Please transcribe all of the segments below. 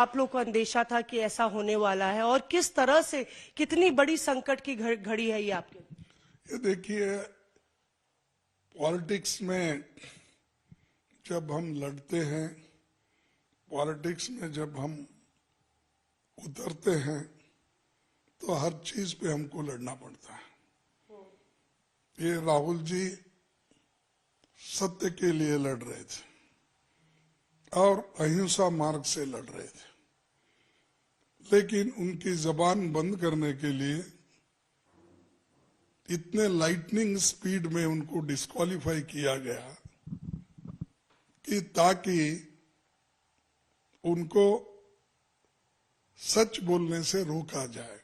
आप लोग को अंदेशा था कि ऐसा होने वाला है, और किस तरह से कितनी बड़ी संकट की घड़ी है ये आपके? ये देखिए, पॉलिटिक्स में जब हम लड़ते हैं, पॉलिटिक्स में जब हम उतरते हैं, तो हर चीज पे हमको लड़ना पड़ता है। ये राहुल जी सत्य के लिए लड़ रहे थे और अहिंसा मार्ग से लड़ रहे थे, लेकिन उनकी जबान बंद करने के लिए इतने लाइटनिंग स्पीड में उनको डिस्क्वालीफाई किया गया कि ताकि उनको सच बोलने से रोका जाए।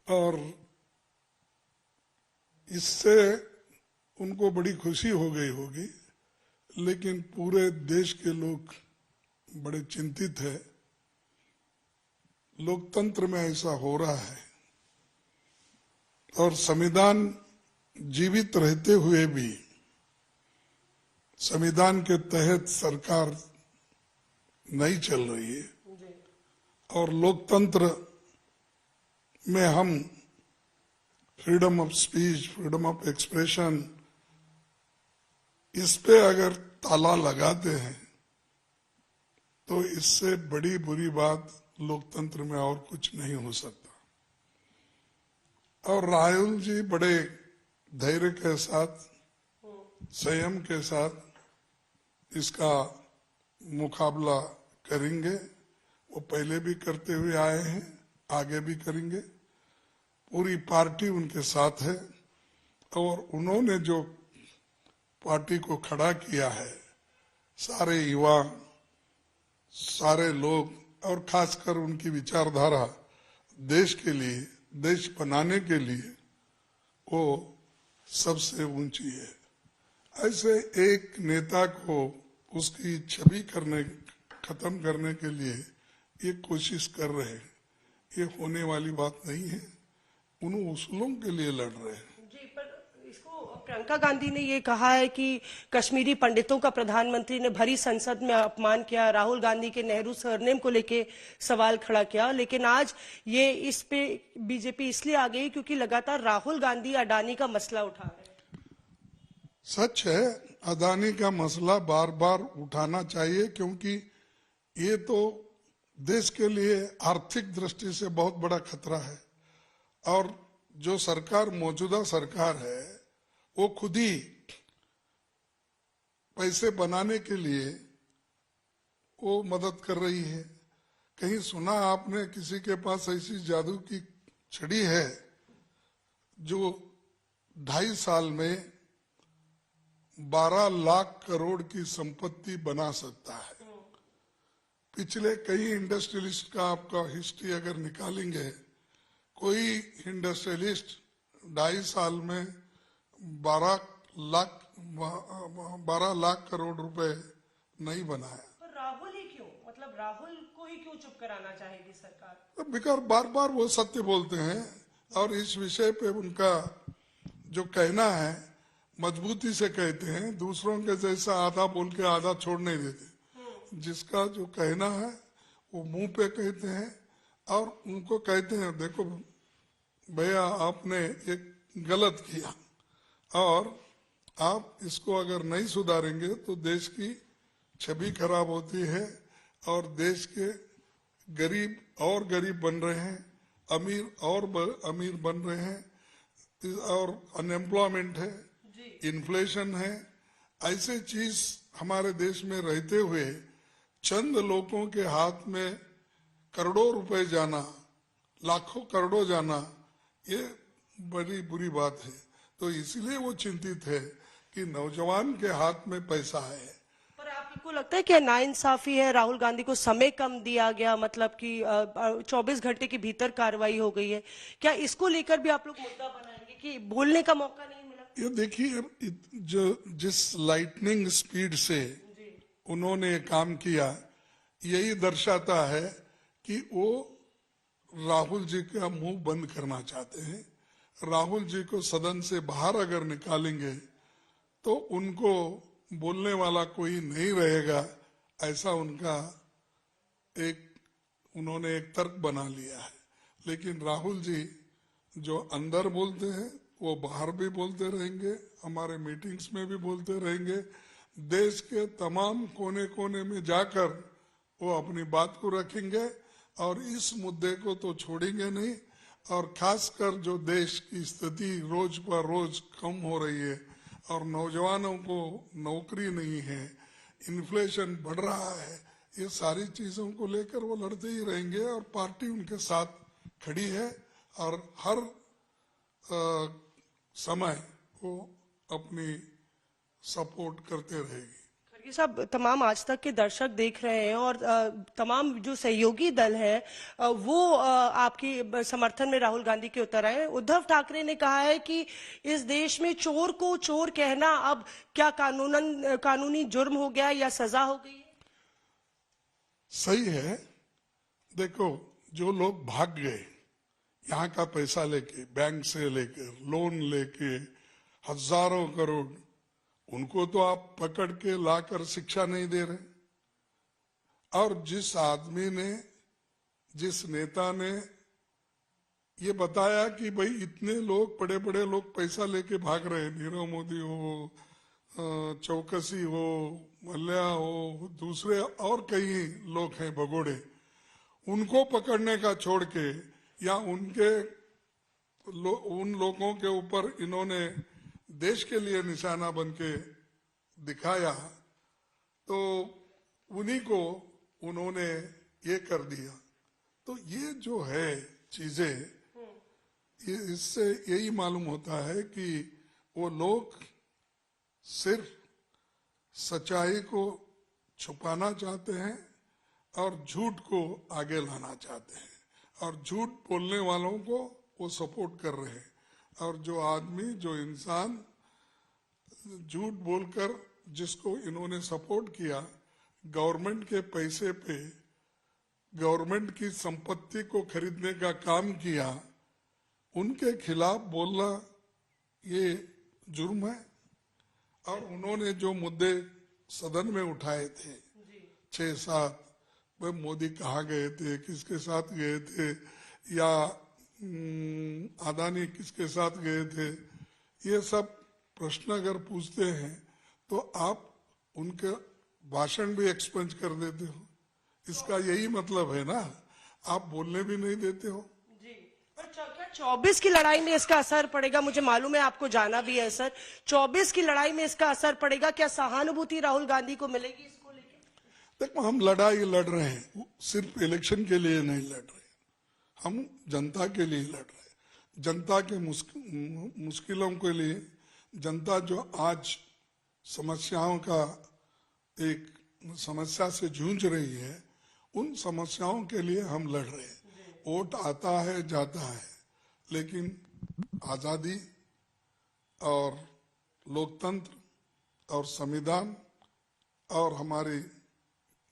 और इससे उनको बड़ी खुशी हो गई होगी, लेकिन पूरे देश के लोग बड़े चिंतित है। लोकतंत्र में ऐसा हो रहा है और संविधान जीवित रहते हुए भी संविधान के तहत सरकार नहीं चल रही है, और लोकतंत्र में हम freedom of speech, freedom of expression, इस पे अगर ताला लगाते हैं तो इससे बड़ी बुरी बात लोकतंत्र में और कुछ नहीं हो सकता। और राहुल जी बड़े धैर्य के साथ, संयम के साथ इसका मुकाबला करेंगे। वो पहले भी करते हुए आए हैं, आगे भी करेंगे। पूरी पार्टी उनके साथ है और उन्होंने जो पार्टी को खड़ा किया है, सारे युवा, सारे लोग, और खासकर उनकी विचारधारा देश के लिए, देश बनाने के लिए वो सबसे ऊंची है। ऐसे एक नेता को उसकी छवि खत्म करने के लिए ये कोशिश कर रहे हैं, ये होने वाली बात नहीं है। उन उसूलों के लिए लड़ रहे हैं। जी, पर इसको प्रियंका गांधी ने ये कहा है कि कश्मीरी पंडितों का प्रधानमंत्री ने भरी संसद में अपमान किया, राहुल गांधी के नेहरू सरनेम को लेके सवाल खड़ा किया। लेकिन आज ये इस पे बीजेपी इसलिए आ गई क्योंकि लगातार राहुल गांधी अडानी का मसला उठा रहे हैं। सच है, अदानी का मसला बार बार उठाना चाहिए, क्योंकि ये तो देश के लिए आर्थिक दृष्टि से बहुत बड़ा खतरा है। और जो सरकार, मौजूदा सरकार है, वो खुद ही पैसे बनाने के लिए वो मदद कर रही है। कहीं सुना आपने किसी के पास ऐसी जादू की छड़ी है जो 2.5 साल में 12 लाख करोड़ की संपत्ति बना सकता है? पिछले कई इंडस्ट्रियलिस्ट का आपका हिस्ट्री अगर निकालेंगे, कोई इंडस्ट्रियलिस्ट 2.5 साल में 12 लाख करोड़ रुपए नहीं बनाया। पर राहुल ही क्यों, मतलब राहुल को ही क्यों चुप कराना चाहेगी सरकार? बिकॉज बार बार वो सत्य बोलते हैं और इस विषय पे उनका जो कहना है मजबूती से कहते हैं। दूसरों के जैसा आधा बोल के आधा छोड़ नहीं देते। जिसका जो कहना है वो मुंह पे कहते हैं और उनको कहते हैं, देखो भैया आपने एक गलत किया और आप इसको अगर नहीं सुधारेंगे तो देश की छवि खराब होती है और देश के गरीब और गरीब बन रहे हैं, अमीर और अमीर बन रहे हैं, और अनएम्प्लॉयमेंट है, इन्फ्लेशन है। ऐसे चीज हमारे देश में रहते हुए चंद लोगों के हाथ में करोड़ों रुपए जाना, लाखों करोड़ों जाना, ये बड़ी बुरी बात है। तो इसलिए वो चिंतित है कि नौजवान के हाथ में पैसा है। पर आपको लगता है कि नाइंसाफी है, राहुल गांधी को समय कम दिया गया, मतलब कि 24 घंटे के भीतर कार्रवाई हो गई है? क्या इसको लेकर भी आप लोग मुद्दा बनाएंगे कि बोलने का मौका नहीं मिला? ये देखिए, जो जिस लाइटनिंग स्पीड से उन्होंने काम किया, यही दर्शाता है कि वो राहुल जी का मुंह बंद करना चाहते हैं। राहुल जी को सदन से बाहर अगर निकालेंगे तो उनको बोलने वाला कोई नहीं रहेगा ऐसा उन्होंने एक तर्क बना लिया है। लेकिन राहुल जी जो अंदर बोलते हैं वो बाहर भी बोलते रहेंगे, हमारे मीटिंग्स में भी बोलते रहेंगे, देश के तमाम कोने कोने में जाकर वो अपनी बात को रखेंगे और इस मुद्दे को तो छोड़ेंगे नहीं। और खासकर जो देश की स्थिति रोज पर रोज कम हो रही है और नौजवानों को नौकरी नहीं है, इन्फ्लेशन बढ़ रहा है, ये सारी चीजों को लेकर वो लड़ते ही रहेंगे और पार्टी उनके साथ खड़ी है और हर समय वो अपनी सपोर्ट करते रहेगी। खड़गे साहब, तमाम आज तक के दर्शक देख रहे हैं और तमाम जो सहयोगी दल हैं वो आपकी समर्थन में राहुल गांधी के उतर आए हैं। उद्धव ठाकरे ने कहा है कि इस देश में चोर को चोर कहना अब क्या कानूनी जुर्म हो गया या सजा हो गई है? सही है। देखो, जो लोग भाग गए यहाँ का पैसा लेके, बैंक से लेकर लोन लेके हजारों करोड़, उनको तो आप पकड़ के लाकर शिक्षा नहीं दे रहे। और जिस आदमी ने, जिस नेता ने ये बताया कि भाई इतने लोग, बड़े बड़े लोग पैसा लेके भाग रहे, नीरव मोदी हो, चौकसी हो, मल्ल्या हो, दूसरे और कई लोग हैं भगोड़े, उनको पकड़ने का छोड़ के या उन लोगों के ऊपर इन्होंने देश के लिए निशाना बन के दिखाया, तो उन्हीं को उन्होंने ये कर दिया। तो ये जो है चीजें, इससे यही मालूम होता है कि वो लोग सिर्फ सच्चाई को छुपाना चाहते हैं और झूठ को आगे लाना चाहते हैं और झूठ बोलने वालों को वो सपोर्ट कर रहे हैं। और जो आदमी, जो इंसान झूठ बोलकर जिसको इन्होंने सपोर्ट किया, गवर्नमेंट के पैसे पे गवर्नमेंट की संपत्ति को खरीदने का काम किया, उनके खिलाफ बोलना ये जुर्म है। और उन्होंने जो मुद्दे सदन में उठाए थे 6-7, वह मोदी कहाँ गए थे, किसके साथ गए थे, या अदानी किसके साथ गए थे, ये सब प्रश्न अगर पूछते हैं तो आप उनके भाषण भी एक्सपेंज कर देते हो। इसका यही मतलब है ना, आप बोलने भी नहीं देते हो। जी, पर क्या 24 की लड़ाई में इसका असर पड़ेगा? मुझे मालूम है आपको जाना भी है सर। 24 की लड़ाई में इसका असर पड़ेगा? क्या सहानुभूति राहुल गांधी को मिलेगी इसको लेकर? देखो, हम लड़ाई लड़ रहे हैं, सिर्फ इलेक्शन के लिए नहीं लड़ रहे, हम जनता के लिए लड़ रहे हैं। जनता के मुश्किलों के लिए, जनता जो आज समस्याओं का एक समस्या से जूझ रही है, उन समस्याओं के लिए हम लड़ रहे हैं। वोट आता है जाता है, लेकिन आजादी और लोकतंत्र और संविधान और हमारी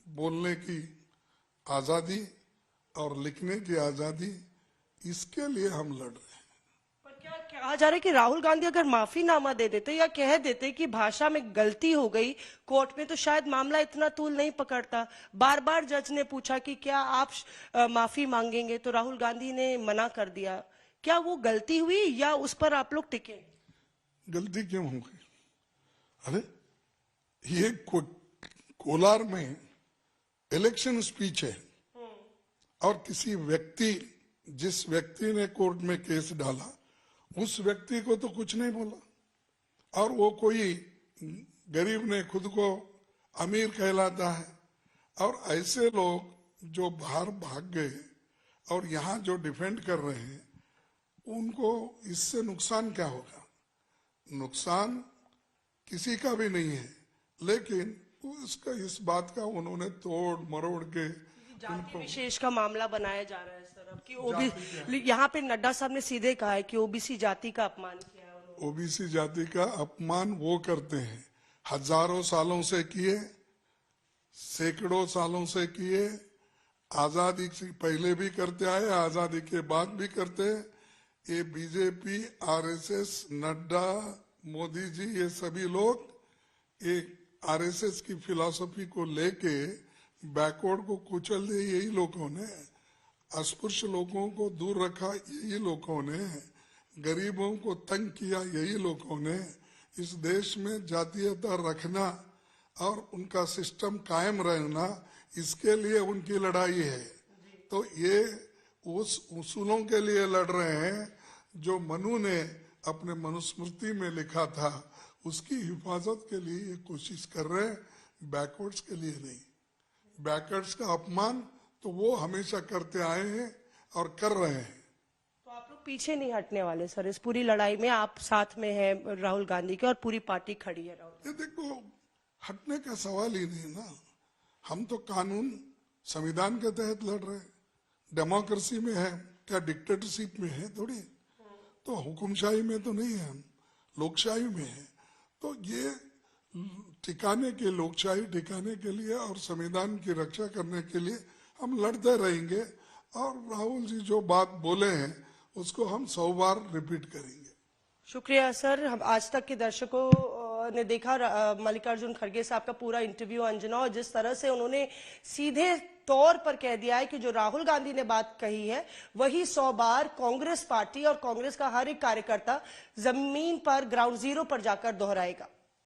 बोलने की आजादी और लिखने की आजादी, इसके लिए हम लड़ रहे हैं। पर क्या कहा जा रहा है कि राहुल गांधी अगर माफीनामा दे देते या कह देते कि भाषा में गलती हो गई कोर्ट में, तो शायद मामला इतना तूल नहीं पकड़ता। बार बार जज ने पूछा कि क्या आप माफी मांगेंगे, तो राहुल गांधी ने मना कर दिया। क्या वो गलती हुई या उस पर आप लोग टिके? गलती क्यों हो गई? अरे ये कोलार में इलेक्शन स्पीच है और किसी व्यक्ति, जिस व्यक्ति ने कोर्ट में केस डाला, उस व्यक्ति को तो कुछ नहीं बोला और वो कोई गरीब ने खुद को अमीर कहलाता है। और ऐसे लोग जो बाहर भाग गए और यहाँ जो डिफेंड कर रहे हैं, उनको इससे नुकसान क्या होगा? नुकसान किसी का भी नहीं है, लेकिन इस बात का उन्होंने तोड़ मरोड़ के जाति विशेष का मामला बनाया जा रहा है सर अब कि ओबीसी, यहाँ पे नड्डा साहब ने सीधे कहा है कि ओबीसी जाति का अपमान किया है। ओबीसी जाति का अपमान वो करते हैं, हजारों सालों से किए, सैकड़ों सालों से किए, आजादी से पहले भी करते आए, आजादी के बाद भी करते। ये बीजेपी, आरएसएस, नड्डा, मोदी जी, ये सभी लोग एक आरएसएस की फिलॉसफी को लेके बैकवर्ड को कुचल दिया यही लोगों ने, अस्पृश्य लोगों को दूर रखा यही लोगों ने, गरीबों को तंग किया यही लोगों ने। इस देश में जातीयता रखना और उनका सिस्टम कायम रहना, इसके लिए उनकी लड़ाई है। तो ये उस उसूलों के लिए लड़ रहे हैं जो मनु ने अपने मनुस्मृति में लिखा था, उसकी हिफाजत के लिए ये कोशिश कर रहे हैं, बैकवर्ड्स के लिए नहीं। बैकवर्ड्स का अपमान तो वो हमेशा करते आए हैं और कर रहे हैं। तो आप लोग पीछे नहीं हटने वाले सर, इस पूरी लड़ाई में आप साथ में हैं राहुल गांधी के और पूरी पार्टी खड़ी है राहुल? ये देखो, हटने का सवाल ही नहीं ना। हम तो कानून संविधान के तहत लड़ रहे हैं, डेमोक्रेसी में है, क्या डिक्टेटरशिप में है थोड़ी, तो हुकुमशाही में तो नहीं है, हम लोकशाही में है। तो ये टिकाने के, लोकशाही टिकाने के लिए और संविधान की रक्षा करने के लिए हम लड़ते रहेंगे। और राहुल जी जो बात बोले हैं उसको हम 100 बार रिपीट करेंगे। शुक्रिया सर। हम आज तक के दर्शकों ने देखा मल्लिकार्जुन खड़गे साहब का पूरा इंटरव्यू अंजना, और जिस तरह से उन्होंने सीधे तौर पर कह दिया है कि जो राहुल गांधी ने बात कही है वही 100 बार कांग्रेस पार्टी और कांग्रेस का हर एक कार्यकर्ता जमीन पर ग्राउंड जीरो पर जाकर दोहराएगा।